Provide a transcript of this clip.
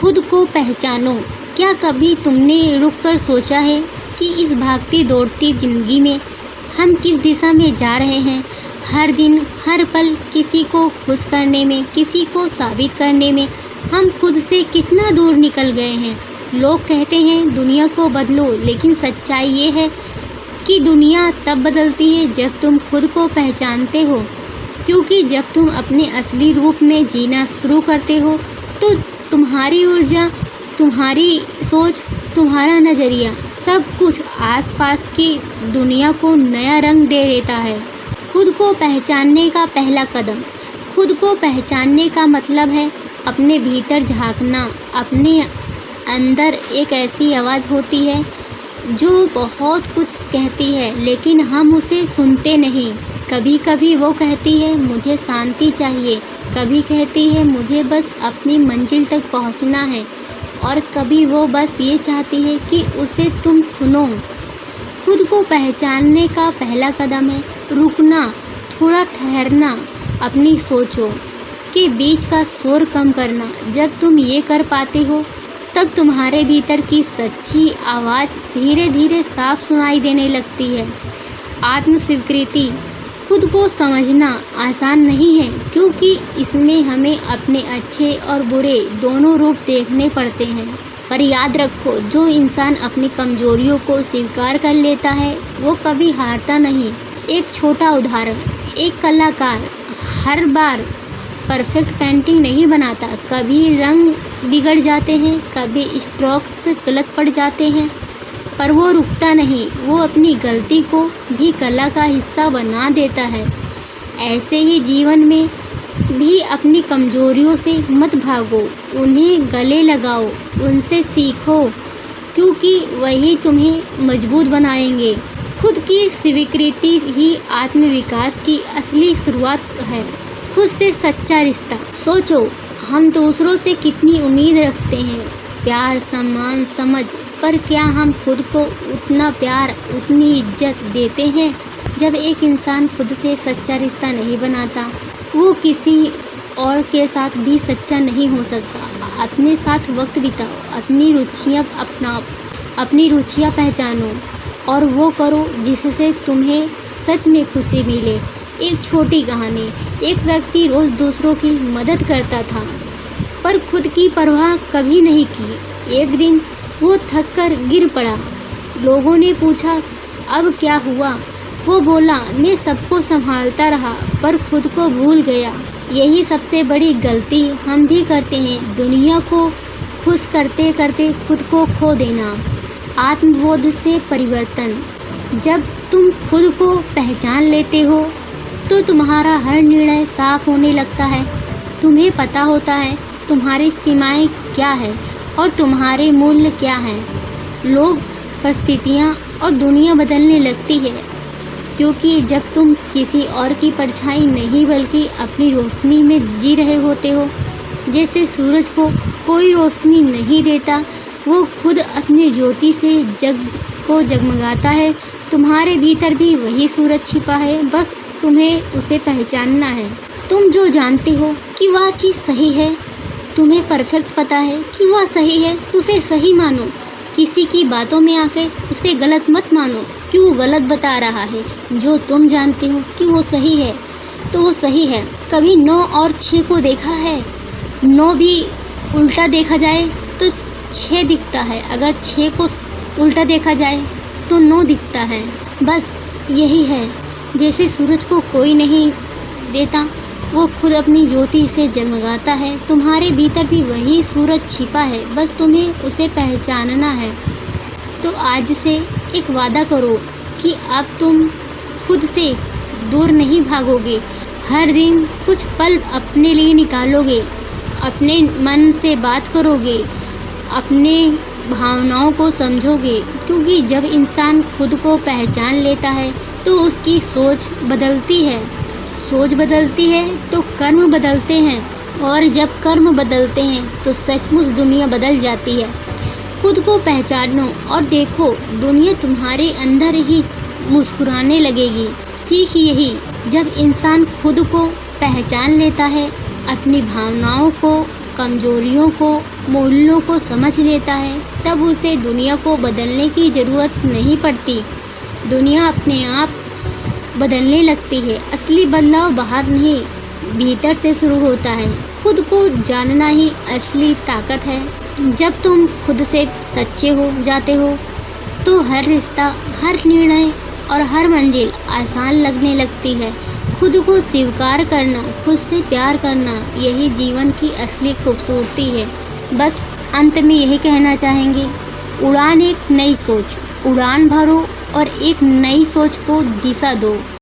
खुद को पहचानो। क्या कभी तुमने रुक कर सोचा है कि इस भागती दौड़ती ज़िंदगी में हम किस दिशा में जा रहे हैं? हर दिन हर पल किसी को खुश करने में, किसी को साबित करने में हम खुद से कितना दूर निकल गए हैं। लोग कहते हैं दुनिया को बदलो, लेकिन सच्चाई ये है कि दुनिया तब बदलती है जब तुम खुद को पहचानते हो। क्योंकि जब तुम अपने असली रूप में जीना शुरू करते हो तो तुम्हारी ऊर्जा, तुम्हारी सोच, तुम्हारा नज़रिया, सब कुछ आसपास की दुनिया को नया रंग दे देता है। खुद को पहचानने का पहला कदम। खुद को पहचानने का मतलब है अपने भीतर झांकना। अपने अंदर एक ऐसी आवाज़ होती है जो बहुत कुछ कहती है, लेकिन हम उसे सुनते नहीं। कभी कभी वो कहती है मुझे शांति चाहिए, कभी कहती है मुझे बस अपनी मंजिल तक पहुंचना है, और कभी वो बस ये चाहती है कि उसे तुम सुनो। खुद को पहचानने का पहला कदम है रुकना, थोड़ा ठहरना, अपनी सोचों के बीच का शोर कम करना। जब तुम ये कर पाते हो तब तुम्हारे भीतर की सच्ची आवाज़ धीरे धीरे साफ सुनाई देने लगती है। आत्म स्वीकृति। खुद को समझना आसान नहीं है, क्योंकि इसमें हमें अपने अच्छे और बुरे दोनों रूप देखने पड़ते हैं। पर याद रखो, जो इंसान अपनी कमजोरियों को स्वीकार कर लेता है वो कभी हारता नहीं। एक छोटा उदाहरण, एक कलाकार हर बार परफेक्ट पेंटिंग नहीं बनाता। कभी रंग बिगड़ जाते हैं, कभी स्ट्रोक्स गलत पड़ जाते हैं, पर वो रुकता नहीं। वो अपनी गलती को भी कला का हिस्सा बना देता है। ऐसे ही जीवन में भी अपनी कमजोरियों से मत भागो, उन्हें गले लगाओ, उनसे सीखो, क्योंकि वही तुम्हें मजबूत बनाएंगे। खुद की स्वीकृति ही आत्मविकास की असली शुरुआत है। खुद से सच्चा रिश्ता। सोचो, हम दूसरों से कितनी उम्मीद रखते हैं, प्यार, सम्मान, समझ, पर क्या हम खुद को उतना प्यार, उतनी इज्जत देते हैं? जब एक इंसान खुद से सच्चा रिश्ता नहीं बनाता, वो किसी और के साथ भी सच्चा नहीं हो सकता। अपने साथ वक्त बिताओ, अपनी रुचियाँ पहचानो और वो करो जिससे तुम्हें सच में खुशी मिले। एक छोटी कहानी। एक व्यक्ति रोज़ दूसरों की मदद करता था, पर खुद की परवाह कभी नहीं की। एक दिन वो थक कर गिर पड़ा। लोगों ने पूछा, अब क्या हुआ? वो बोला, मैं सबको संभालता रहा पर खुद को भूल गया। यही सबसे बड़ी गलती हम भी करते हैं, दुनिया को खुश करते करते खुद को खो देना। आत्मबोध से परिवर्तन। जब तुम खुद को पहचान लेते हो तो तुम्हारा हर निर्णय साफ होने लगता है। तुम्हें पता होता है तुम्हारी सीमाएं क्या है और तुम्हारे मूल्य क्या हैं। लोग, परिस्थितियाँ और दुनिया बदलने लगती है, क्योंकि जब तुम किसी और की परछाई नहीं बल्कि अपनी रोशनी में जी रहे होते हो। जैसे सूरज को कोई रोशनी नहीं देता, वो खुद अपनी ज्योति से जग को जगमगाता है। तुम्हारे भीतर भी वही सूरज छिपा है, बस तुम्हें उसे पहचानना है। तुम जो जानते हो कि वह चीज़ सही है, तुम्हें परफेक्ट पता है कि वह सही है, तो उसे सही मानो। किसी की बातों में आकर उसे गलत मत मानो कि वो गलत बता रहा है। जो तुम जानते हो कि वो सही है तो वो सही है। कभी 9 और 6 को देखा है? 9 भी उल्टा देखा जाए तो 6 दिखता है, अगर 6 को उल्टा देखा जाए तो 9 दिखता है। बस यही है, जैसे सूरज को कोई नहीं देता, वो खुद अपनी ज्योति से जगमगाता है। तुम्हारे भीतर भी वही सूरज छिपा है, बस तुम्हें उसे पहचानना है। तो आज से एक वादा करो कि अब तुम खुद से दूर नहीं भागोगे। हर दिन कुछ पल अपने लिए निकालोगे, अपने मन से बात करोगे, अपने भावनाओं को समझोगे। क्योंकि जब इंसान खुद को पहचान लेता है तो उसकी सोच बदलती है। सोच बदलती है तो कर्म बदलते हैं, और जब कर्म बदलते हैं तो सचमुच दुनिया बदल जाती है। खुद को पहचानो और देखो, दुनिया तुम्हारे अंदर ही मुस्कुराने लगेगी। सीख यही, जब इंसान खुद को पहचान लेता है, अपनी भावनाओं को कमजोरियों को, मूल्यों को समझ लेता है, तब उसे दुनिया को बदलने की ज़रूरत नहीं पड़ती। दुनिया अपने आप बदलने लगती है। असली बदलाव बाहर नहीं, भीतर से शुरू होता है। खुद को जानना ही असली ताकत है। जब तुम खुद से सच्चे हो जाते हो तो हर रिश्ता, हर निर्णय और हर मंजिल आसान लगने लगती है। खुद को स्वीकार करना, खुद से प्यार करना, यही जीवन की असली खूबसूरती है। बस अंत में यही कहना चाहेंगे, उड़ान एक नई सोच, उड़ान भरो और एक नई सोच को दिशा दो।